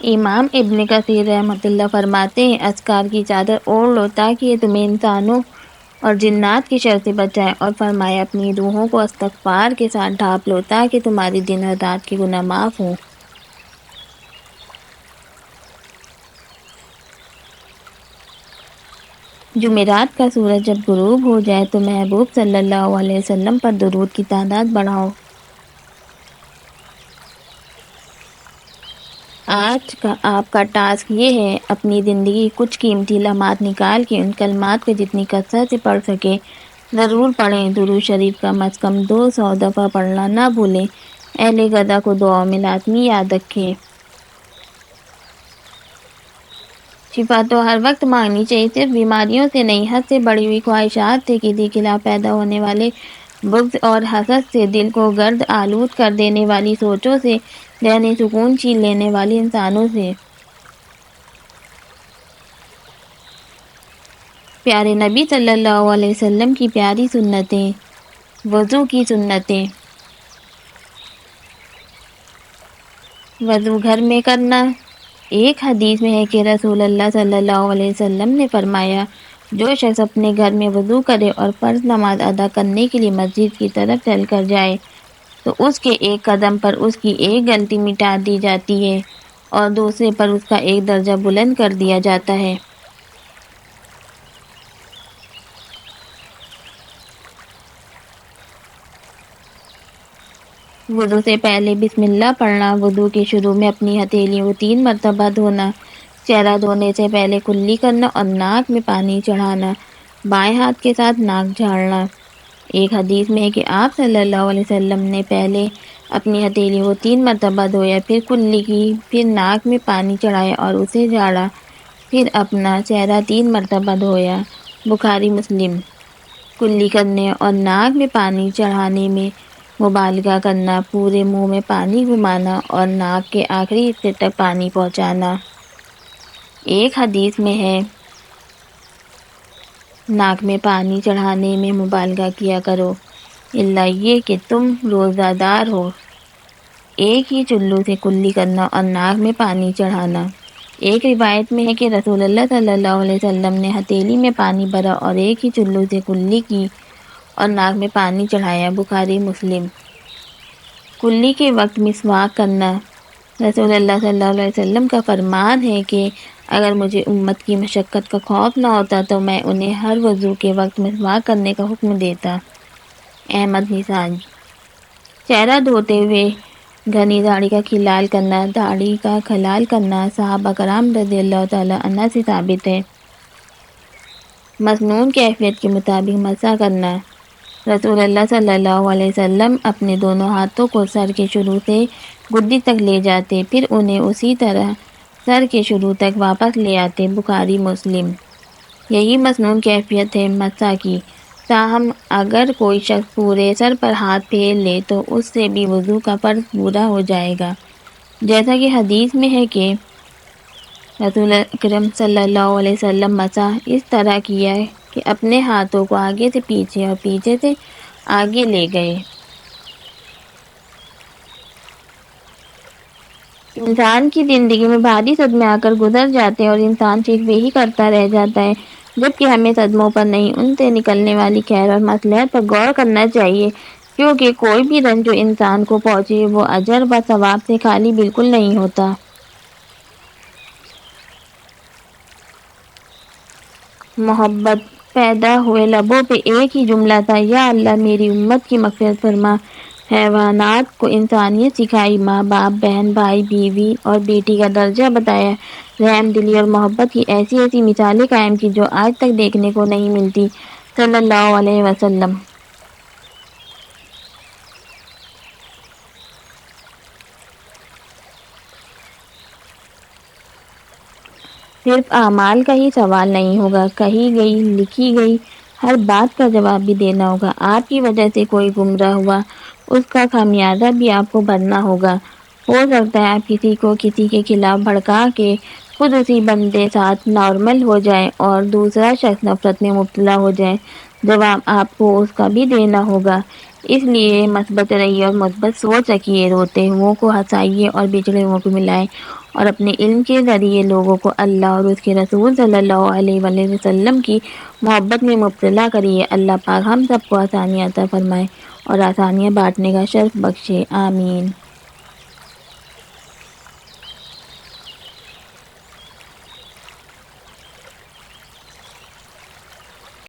امام ابن کثیر رحمۃ اللہ فرماتے ہیں اذکار کی چادر اوڑھ لو تاکہ یہ تمہیں انسانوں اور جنات کی شر سے بچائے، اور فرمایا اپنی روحوں کو استغفار کے ساتھ ڈھانپ لو تاکہ تمہاری دن اور رات کے گناہ معاف ہوں۔ جمعرات کا سورج جب غروب ہو جائے تو محبوب صلی اللہ علیہ وسلم پر درود کی تعداد بڑھاؤ۔ آج کا آپ کا ٹاسک یہ ہے اپنی زندگی کچھ قیمتی لمحات نکال کے ان کلمات کو جتنی کثرت سے پڑھ سکے ضرور پڑھیں۔ درود شریف کم 200 دفعہ پڑھنا نہ بھولیں۔ اہل غزہ کو دعاؤں میں لازمی یاد رکھیں۔ شفا تو ہر وقت مانگنی چاہیے، صرف بیماریوں سے نہیں، حد سے بڑی ہوئی خواہشات سے، کسی خلاف پیدا ہونے والے بغض اور حسد سے، دل کو گرد آلود کر دینے والی سوچوں سے، ذہنی سکون چھین لینے والے انسانوں سے۔ پیارے نبی صلی اللہ علیہ وسلم کی پیاری سنتیں۔ وضو کی سنتیں۔ وضو گھر میں کرنا۔ ایک حدیث میں ہے کہ رسول اللہ صلی اللہ علیہ وسلم نے فرمایا، جو شخص اپنے گھر میں وضو کرے اور فرض نماز ادا کرنے کے لیے مسجد کی طرف چل کر جائے تو اس کے ایک قدم پر اس کی ایک غلطی مٹا دی جاتی ہے اور دوسرے پر اس کا ایک درجہ بلند کر دیا جاتا ہے۔ وضو سے پہلے بسم اللہ پڑھنا۔ وضو کے شروع میں اپنی ہتھیلیوں کو 3 مرتبہ دھونا۔ چہرہ دھونے سے پہلے کلی کرنا اور ناک میں پانی چڑھانا۔ بائیں ہاتھ کے ساتھ ناک جھاڑنا۔ ایک حدیث میں ہے کہ آپ صلی اللہ علیہ وسلم نے پہلے اپنی ہتھیلیوں کو 3 مرتبہ دھویا، پھر کلی کی، پھر ناک میں پانی چڑھایا اور اسے جھاڑا، پھر اپنا چہرہ 3 مرتبہ دھویا۔ بخاری مسلم۔ کلی کرنے اور ناک میں پانی چڑھانے میں مبالغہ کرنا، پورے منہ میں پانی گھمانا اور ناک کے آخری حصے تک پانی پہنچانا۔ ایک حدیث میں ہے، ناک میں پانی چڑھانے میں مبالغہ کیا کرو، الا یہ کہ تم روزہ دار ہو۔ ایک ہی چلو سے کلی کرنا اور ناک میں پانی چڑھانا۔ ایک روایت میں ہے کہ رسول اللہ صلی اللہ علیہ وسلم نے ہتھیلی میں پانی بھرا اور ایک ہی چلو سے کلی کی اور ناک میں پانی چڑھایا۔ بخاری مسلم۔ کلی کے وقت مسواک کرنا۔ رسول اللہ صلی اللہ علیہ وسلم کا فرمان ہے کہ اگر مجھے امت کی مشقت کا خوف نہ ہوتا تو میں انہیں ہر وضو کے وقت مسواک کرنے کا حکم دیتا۔ احمد نسائی۔ چہرہ دھوتے ہوئے گھنی داڑھی کا خلال کرنا۔ داڑھی کا خلال کرنا صحابہ کرام رضی اللہ تعالی عنہ سے ثابت ہے۔ مسنون کیفیت کے مطابق مسح کرنا۔ رسول اللہ صلی اللہ علیہ وسلم اپنے دونوں ہاتھوں کو سر کے شروع سے گدی تک لے جاتے، پھر انہیں اسی طرح سر کے شروع تک واپس لے آتے۔ بخاری مسلم۔ یہی مسنون کیفیت ہے مسح کی۔ تاہم اگر کوئی شخص پورے سر پر ہاتھ پھیر لے تو اس سے بھی وضو کا فرض پورا ہو جائے گا، جیسا کہ حدیث میں ہے کہ رسول اکرم صلی اللہ علیہ وسلم مسح اس طرح کیا کہ اپنے ہاتھوں کو آگے سے پیچھے اور پیچھے سے آگے لے گئے۔ انسان کی زندگی میں بھاری صدمے آ کر گزر جاتے ہیں اور انسان صرف یہی کرتا رہ جاتا ہے، جبکہ ہمیں صدموں پر نہیں، ان سے نکلنے والی خیر اور مصلحت پر غور کرنا چاہیے، کیونکہ کوئی بھی رنج جو انسان کو پہنچے وہ اجر و ثواب سے خالی بالکل نہیں ہوتا۔ محبت۔ پیدا ہوئے لبوں پہ ایک ہی جملہ تھا، یا اللہ میری امت کی مغفرت فرما۔ حیوانات کو انسانیت سکھائی، ماں باپ، بہن بھائی، بیوی اور بیٹی کا درجہ بتایا، رحم دلی اور محبت کی ایسی ایسی مثالیں قائم کی جو آج تک دیکھنے کو نہیں ملتی۔ صلی اللہ علیہ وسلم۔ صرف اعمال کا ہی سوال نہیں ہوگا، کہی گئی، لکھی گئی ہر بات کا جواب بھی دینا ہوگا۔ آپ کی وجہ سے کوئی گمراہ ہوا، اس کا خمیازہ بھی آپ کو بھرنا ہوگا۔ ہو سکتا ہے آپ کسی کو کسی کے خلاف بھڑکا کے خود اسی بندے ساتھ نارمل ہو جائیں اور دوسرا شخص نفرت میں مبتلا ہو جائے، جواب آپ کو اس کا بھی دینا ہوگا۔ اس لیے مثبت رہیے اور مثبت سوچ رکھیے، روتے ہوں کو ہنسائیے اور بچھڑے ہوں کو ملائیں اور اپنے علم کے ذریعے لوگوں کو اللہ اور اس کے رسول صلی اللہ علیہ وآلہ وسلم کی محبت میں مبتلا کریے۔ اللہ پاک ہم سب کو آسانیاں عطا فرمائے اور آسانیاں بانٹنے کا شرف بخشے، آمین۔